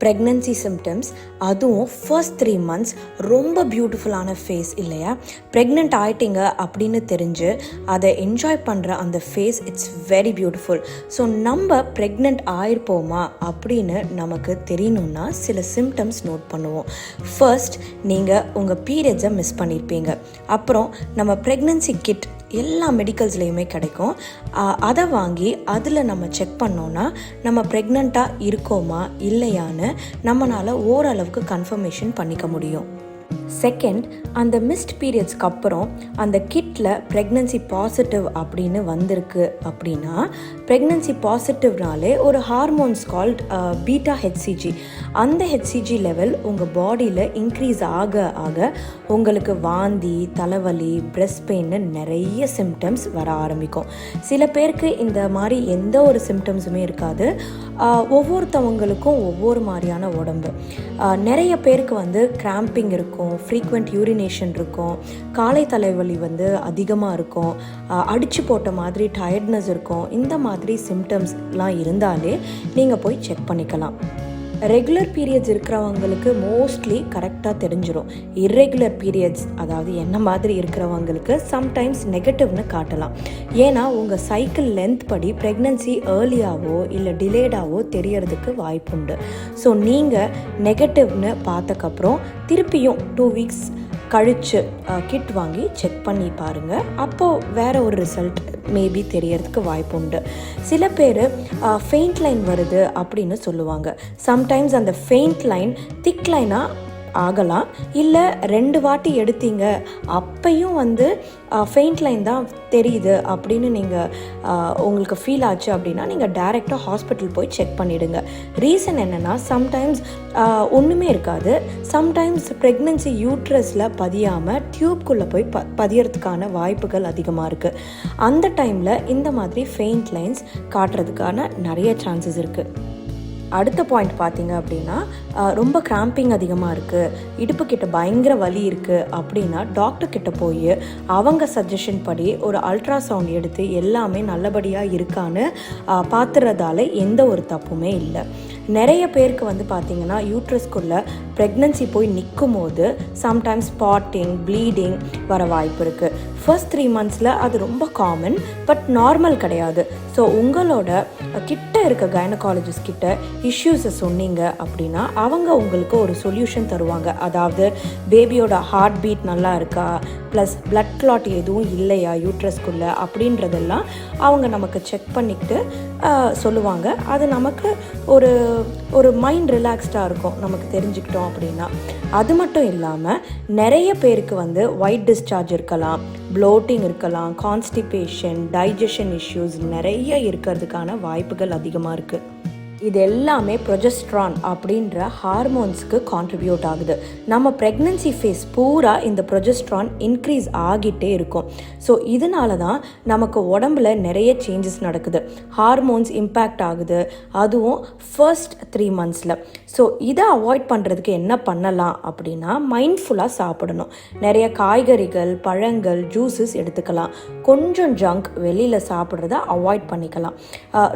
Pregnancy symptoms, அதுவும் first 3 months ரொம்ப பியூட்டிஃபுல்லான ஃபேஸ் இல்லையா? ப்ரெக்னென்ட் ஆகிட்டீங்க அப்படின்னு தெரிஞ்சு அதை என்ஜாய் பண்ணுற அந்த phase it's very beautiful. So நம்ம ப்ரெக்னென்ட் ஆயிருப்போமா அப்படின்னு நமக்கு தெரியணுன்னா சில சிம்டம்ஸ் நோட் பண்ணுவோம். ஃபர்ஸ்ட், நீங்கள் உங்கள் பீரியட்ஸை மிஸ் பண்ணியிருப்பீங்க. அப்புறம் நம்ம ப்ரெக்னன்சி கிட் எல்லா மெடிக்கல்ஸ்லேயுமே கிடைக்கும். அதை வாங்கி அதில் நம்ம செக் பண்ணோன்னா நம்ம ப்ரெக்னெண்ட்டாக இருக்கோமா இல்லையான்னு நம்மளால் ஓரளவுக்கு கன்ஃபர்மேஷன் பண்ணிக்க முடியும். செகண்ட், அந்த மிஸ்ட் பீரியட்ஸ்க்கு அப்புறம் அந்த கிட்டில் ப்ரெக்னன்சி பாசிட்டிவ் அப்படின்னு வந்திருக்கு அப்படின்னா, ப்ரெக்னன்சி பாசிட்டிவ்னாலே ஒரு ஹார்மோன்ஸ் கால்ட் பீட்டா ஹெச்சிஜி, அந்த ஹெச்சிஜி லெவல் உங்கள் பாடியில் இன்க்ரீஸ் ஆக ஆக உங்களுக்கு வாந்தி, தலைவலி, பிரெஸ்ட் பெயின்னு நிறைய சிம்டம்ஸ் வர ஆரம்பிக்கும். சில பேருக்கு இந்த மாதிரி எந்த ஒரு சிம்டம்ஸுமே இருக்காது. ஒவ்வொருத்தவங்களுக்கும் ஒவ்வொரு மாதிரியான உடம்பு. நிறைய பேருக்கு கிராம்பிங் இருக்கும், ஃப்ரீக்வெண்ட் யூரினேஷன் இருக்கும், காலை தலைவலி அதிகமாக இருக்கும், அடிச்சு போட்ட மாதிரி டயர்ட்னஸ் இருக்கும். இந்த மாதிரி சிம்டம்ஸ்லாம் இருந்தாலே நீங்கள் போய் செக் பண்ணிக்கலாம். ரெகுலர் பீரியட்ஸ் இருக்கிறவங்களுக்கு மோஸ்ட்லி கரெக்டாக தெரிஞ்சிடும். இர்ரெகுலர் பீரியட்ஸ், அதாவது என்ன மாதிரி இருக்கிறவங்களுக்கு சம்டைம்ஸ் நெகட்டிவ்னு காட்டலாம். ஏன்னா உங்கள் சைக்கிள் லென்த் படி ப்ரெக்னன்சி ஏர்லியாவோ இல்லை டிலேடாவோ தெரியறதுக்கு வாய்ப்புண்டு. ஸோ நீங்கள் நெகட்டிவ்னு பார்த்தக்கப்புறம் திருப்பியும் 2 weeks கழித்து கிட் வாங்கி செக் பண்ணி பாருங்கள். அப்போது வேறு ஒரு ரிசல்ட் மேபி தெரியறதுக்கு வாய்ப்பு உண்டு. சில பேர் ஃபெயிண்ட் லைன் வருது அப்படின்னு சொல்லுவாங்க. சம்டைம்ஸ் அந்த ஃபெயிண்ட் லைன் திக் லைனாக ஆகலாம். இல்லை 2 வாட்டி எடுத்தீங்க அப்பையும் ஃபெயிண்ட் லைன் தான் தெரியுது அப்படின்னு நீங்கள் உங்களுக்கு ஃபீல் ஆச்சு அப்படின்னா நீங்கள் டைரெக்டாக ஹாஸ்பிட்டல் போய் செக் பண்ணிவிடுங்க. ரீசன் என்னென்னா, சம்டைம்ஸ் ஒன்றுமே இருக்காது. சம்டைம்ஸ் ப்ரெக்னன்சி யூட்ரஸில் பதியாமல் டியூப்குள்ளே போய் பதியறதுக்கான வாய்ப்புகள் அதிகமாக இருக்குது. அந்த டைமில் இந்த மாதிரி ஃபெயிண்ட் லைன்ஸ் காட்டுறதுக்கான நிறைய சான்சஸ் இருக்குது. அடுத்த பாயிண்ட் பார்த்தீங்க அப்படின்னா, ரொம்ப கிராம்பிங் அதிகமாக இருக்குது, இடுப்புக்கிட்ட பயங்கர வலி இருக்குது அப்படின்னா டாக்டர்கிட்ட போய் அவங்க சஜஷன் படி ஒரு அல்ட்ராசவுண்ட் எடுத்து எல்லாமே நல்லபடியாக இருக்கான்னு பார்த்துறதால எந்த ஒரு தப்புமே இல்லை. நிறைய பேருக்கு பார்த்தீங்கன்னா யூட்ரஸ்குள்ளே ப்ரெக்னன்சி போய் நிற்கும் போது சம்டைம்ஸ் ஸ்பாட்டிங், ப்ளீடிங் வர வாய்ப்பு இருக்குது. ஃபர்ஸ்ட் 3 monthsல அது ரொம்ப காமன், பட் நார்மல் கிடையாது. ஸோ உங்களோட கிட்ட இருக்க கைனகாலஜிஸ்ட் கிட்ட இஷ்யூஸை சொன்னீங்க அப்படின்னா அவங்க உங்களுக்கு ஒரு சொல்யூஷன் தருவாங்க. அதாவது பேபியோட ஹார்ட் பீட் நல்லா இருக்கா, ப்ளஸ் பிளட் கிளாட் எதுவும் இல்லையா யூட்ரஸ்குள்ளே அப்படின்றதெல்லாம் அவங்க நமக்கு செக் பண்ணிக்கிட்டு சொல்லுவாங்க. அது நமக்கு ஒரு மைண்ட் ரிலாக்ஸ்டாக இருக்கும் நமக்கு தெரிஞ்சுக்கிட்டோம் அப்படின்னா. அது மட்டும் இல்லாமல் நிறைய பேருக்கு ஒயிட் டிஸ்சார்ஜ் இருக்கலாம், ப்ளோட்டிங் இருக்கலாம், கான்ஸ்டிபேஷன், டைஜஷன் இஷ்யூஸ் நிறைய இருக்கிறதுக்கான வாய்ப்புகள் அதிகமாக இருக்குது. இது எல்லாமே ப்ரொஜெஸ்ட்ரான் அப்படின்ற ஹார்மோன்ஸ்க்கு கான்ட்ரிபியூட் ஆகுது. நம்ம ப்ரெக்னன்சி ஃபேஸ் பூரா இந்த ப்ரொஜெஸ்ட்ரான் இன்க்ரீஸ் ஆகிட்டே இருக்கும். ஸோ இதனால தான் நமக்கு உடம்புல நிறைய சேஞ்சஸ் நடக்குது, ஹார்மோன்ஸ் இம்பேக்ட் ஆகுது, அதுவும் ஃபர்ஸ்ட் 3 monthsல. ஸோ இதை அவாய்ட் பண்ணுறதுக்கு என்ன பண்ணலாம் அப்படின்னா, மைண்ட்ஃபுல்லாக சாப்பிடணும். நிறைய காய்கறிகள், பழங்கள், ஜூஸஸ் எடுத்துக்கலாம். கொஞ்சம் ஜங்க் வெளியில் சாப்பிட்றத அவாய்ட் பண்ணிக்கலாம்.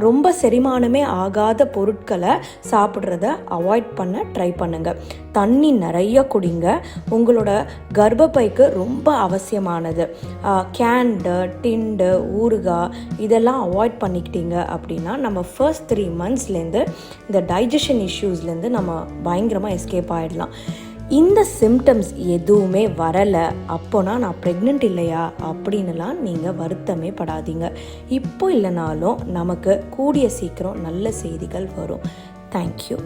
ரொம்ப செரிமானமே ஆகாத பொருட்களை சாப்பிட்றத அவாய்ட் பண்ண ட்ரை பண்ணுங்க. தண்ணி நிறைய குடிங்க. உங்களோட கர்ப்பப்பைக்கு ரொம்ப அவசியமானது கேண்டு, டிண்டு, ஊறுகாய் இதெல்லாம் அவாய்ட் பண்ணிக்கிட்டீங்க அப்படின்னா நம்ம ஃபர்ஸ்ட் 3 monthsலேருந்து இந்த டைஜஷன் இஷ்யூஸ்லேருந்து நம்ம பயங்கரமாக எஸ்கேப் ஆகிடலாம். இந்த சிம்டம்ஸ் எதுவுமே வரலை அப்போனா நான் ப்ரெக்னென்ட் இல்லையா அப்படின்னுலாம் நீங்கள் வருத்தமே படாதீங்க. இப்போ இல்லைனாலும் நமக்கு கூடிய சீக்கிரம் நல்ல செய்திகள் வரும். தேங்க்யூ.